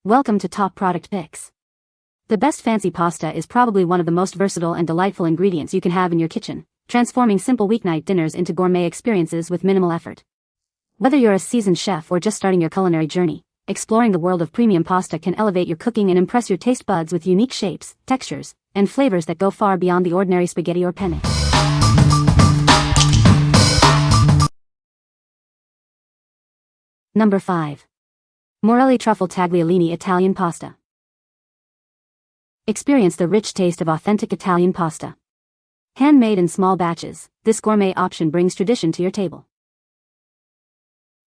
Welcome to Top Product Picks. The best fancy pasta is probably one of the most versatile and delightful ingredients you can have in your kitchen, transforming simple weeknight dinners into gourmet experiences with minimal effort. Whether you're a seasoned chef or just starting your culinary journey, exploring the world of premium pasta can elevate your cooking and impress your taste buds with unique shapes, textures, and flavors that go far beyond the ordinary spaghetti or penne. Number 5. Morelli Truffle Tagliolini Italian Pasta. Experience the rich taste of authentic Italian pasta. Handmade in small batches, this gourmet option brings tradition to your table.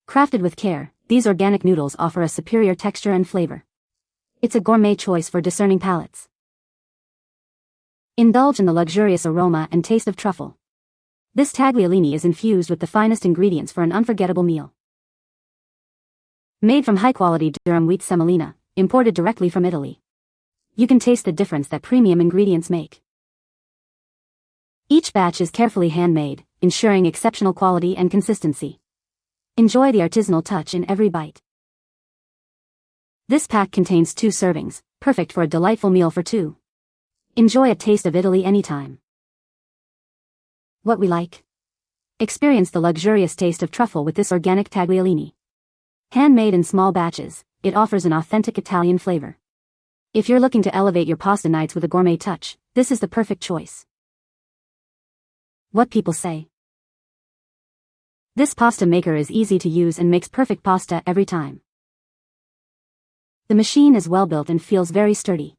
Crafted with care, these organic noodles offer a superior texture and flavor. It's a gourmet choice for discerning palates. Indulge in the luxurious aroma and taste of truffle. This tagliolini is infused with the finest ingredients for an unforgettable meal. Made from high-quality durum wheat semolina, imported directly from Italy. You can taste the difference that premium ingredients make. Each batch is carefully handmade, ensuring exceptional quality and consistency. Enjoy the artisanal touch in every bite. This pack contains 2 servings, perfect for a delightful meal for 2. Enjoy a taste of Italy anytime. What we like? Experience the luxurious taste of truffle with this organic tagliolini. Handmade in small batches, it offers an authentic Italian flavor. If you're looking to elevate your pasta nights with a gourmet touch, this is the perfect choice. What people say. This pasta maker is easy to use and makes perfect pasta every time. The machine is well built and feels very sturdy.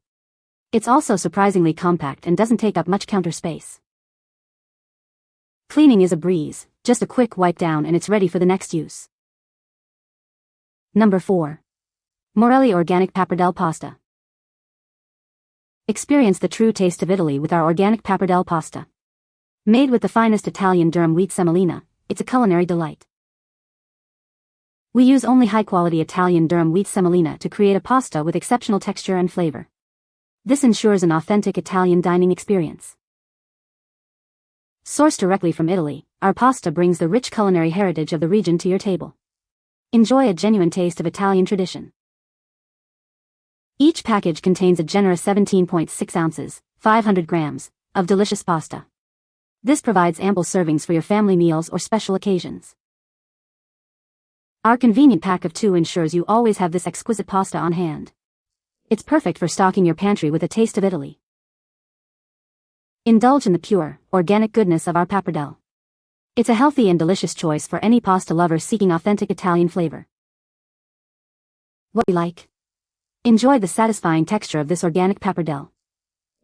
It's also surprisingly compact and doesn't take up much counter space. Cleaning is a breeze, just a quick wipe down and it's ready for the next use. Number 4. Morelli Organic Pappardelle Pasta. Experience the true taste of Italy with our organic pappardelle pasta. Made with the finest Italian durum wheat semolina, it's a culinary delight. We use only high-quality Italian durum wheat semolina to create a pasta with exceptional texture and flavor. This ensures an authentic Italian dining experience. Sourced directly from Italy, our pasta brings the rich culinary heritage of the region to your table. Enjoy a genuine taste of Italian tradition. Each package contains a generous 17.6 ounces, 500 grams, of delicious pasta. This provides ample servings for your family meals or special occasions. Our convenient pack of 2 ensures you always have this exquisite pasta on hand. It's perfect for stocking your pantry with a taste of Italy. Indulge in the pure, organic goodness of our pappardelle. It's a healthy and delicious choice for any pasta lover seeking authentic Italian flavor. What we like? Enjoy the satisfying texture of this organic pappardelle.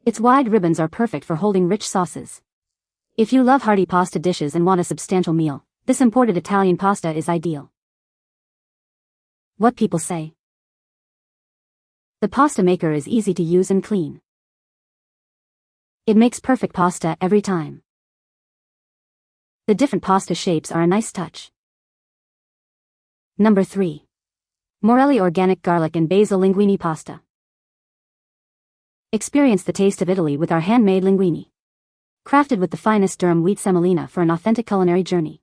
Its wide ribbons are perfect for holding rich sauces. If you love hearty pasta dishes and want a substantial meal, this imported Italian pasta is ideal. What people say. The pasta maker is easy to use and clean. It makes perfect pasta every time. The different pasta shapes are a nice touch. Number 3. Morelli Organic Garlic and Basil Linguine Pasta. Experience the taste of Italy with our handmade linguine. Crafted with the finest durum wheat semolina for an authentic culinary journey.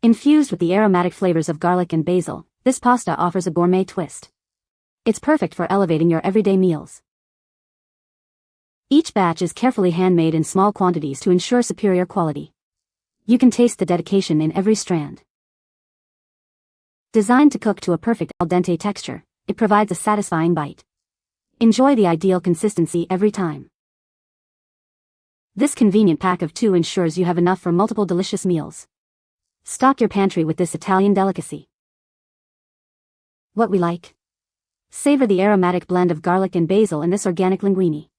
Infused with the aromatic flavors of garlic and basil, this pasta offers a gourmet twist. It's perfect for elevating your everyday meals. Each batch is carefully handmade in small quantities to ensure superior quality. You can taste the dedication in every strand. Designed to cook to a perfect al dente texture, it provides a satisfying bite. Enjoy the ideal consistency every time. This convenient pack of 2 ensures you have enough for multiple delicious meals. Stock your pantry with this Italian delicacy. What we like? Savor the aromatic blend of garlic and basil in this organic linguine.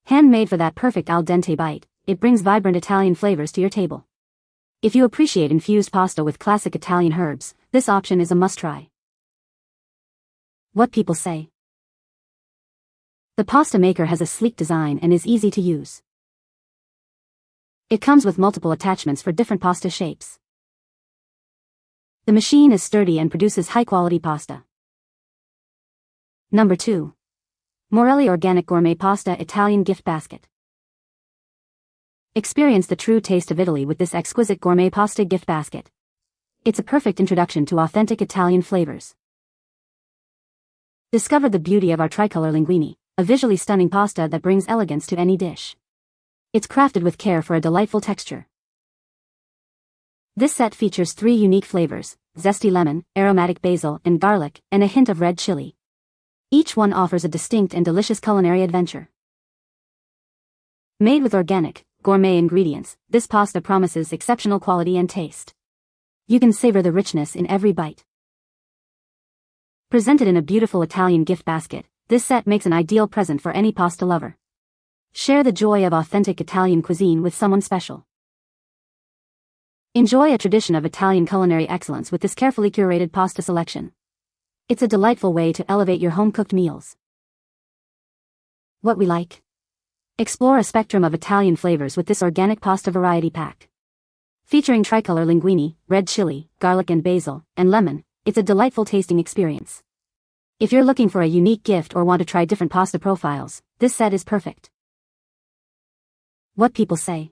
Handmade for that perfect al dente bite, it brings vibrant Italian flavors to your table. If you appreciate infused pasta with classic Italian herbs, this option is a must-try. What people say. The pasta maker has a sleek design and is easy to use. It comes with multiple attachments for different pasta shapes. The machine is sturdy and produces high-quality pasta. Number 2. Morelli Organic Gourmet Pasta Italian Gift Basket. Experience the true taste of Italy with this exquisite gourmet pasta gift basket. It's a perfect introduction to authentic Italian flavors. Discover the beauty of our tricolor linguine, a visually stunning pasta that brings elegance to any dish. It's crafted with care for a delightful texture. This set features 3 unique flavors: zesty lemon, aromatic basil and garlic, and a hint of red chili. Each one offers a distinct and delicious culinary adventure. Made with organic, gourmet ingredients, this pasta promises exceptional quality and taste. You can savor the richness in every bite. Presented in a beautiful Italian gift basket, this set makes an ideal present for any pasta lover. Share the joy of authentic Italian cuisine with someone special. Enjoy a tradition of Italian culinary excellence with this carefully curated pasta selection. It's a delightful way to elevate your home-cooked meals. What we like. Explore a spectrum of Italian flavors with this organic pasta variety pack. Featuring tricolor linguine, red chili, garlic and basil, and lemon, it's a delightful tasting experience. If you're looking for a unique gift or want to try different pasta profiles, this set is perfect. What people say.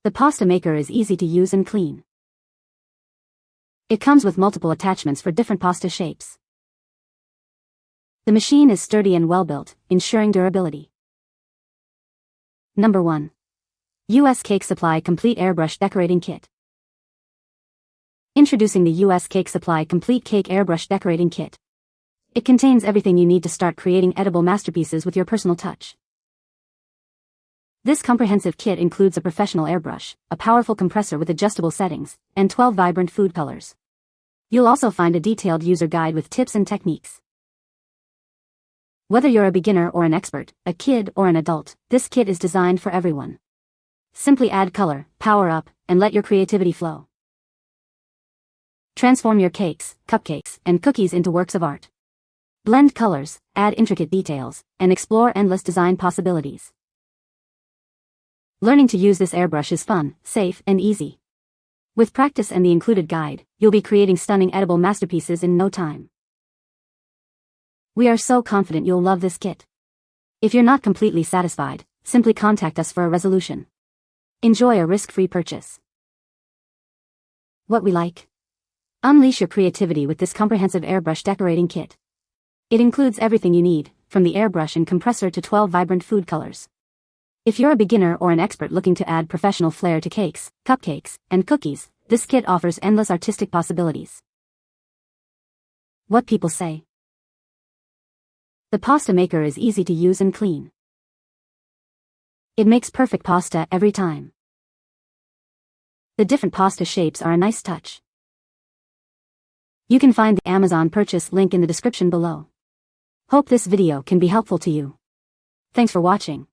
The pasta maker is easy to use and clean. It comes with multiple attachments for different pasta shapes. The machine is sturdy and well-built, ensuring durability. Number 1. U.S. Cake Supply Complete Airbrush Decorating Kit. Introducing the U.S. Cake Supply Complete Cake Airbrush Decorating Kit. It contains everything you need to start creating edible masterpieces with your personal touch. This comprehensive kit includes a professional airbrush, a powerful compressor with adjustable settings, and 12 vibrant food colors. You'll also find a detailed user guide with tips and techniques. Whether you're a beginner or an expert, a kid or an adult, this kit is designed for everyone. Simply add color, power up, and let your creativity flow. Transform your cakes, cupcakes, and cookies into works of art. Blend colors, add intricate details, and explore endless design possibilities. Learning to use this airbrush is fun, safe, and easy. With practice and the included guide, you'll be creating stunning edible masterpieces in no time. We are so confident you'll love this kit. If you're not completely satisfied, simply contact us for a resolution. Enjoy a risk-free purchase. What we like. Unleash your creativity with this comprehensive airbrush decorating kit. It includes everything you need, from the airbrush and compressor to 12 vibrant food colors. If you're a beginner or an expert looking to add professional flair to cakes, cupcakes, and cookies, this kit offers endless artistic possibilities. What people say. The pasta maker is easy to use and clean. It makes perfect pasta every time. The different pasta shapes are a nice touch. You can find the Amazon purchase link in the description below. Hope this video can be helpful to you. Thanks for watching.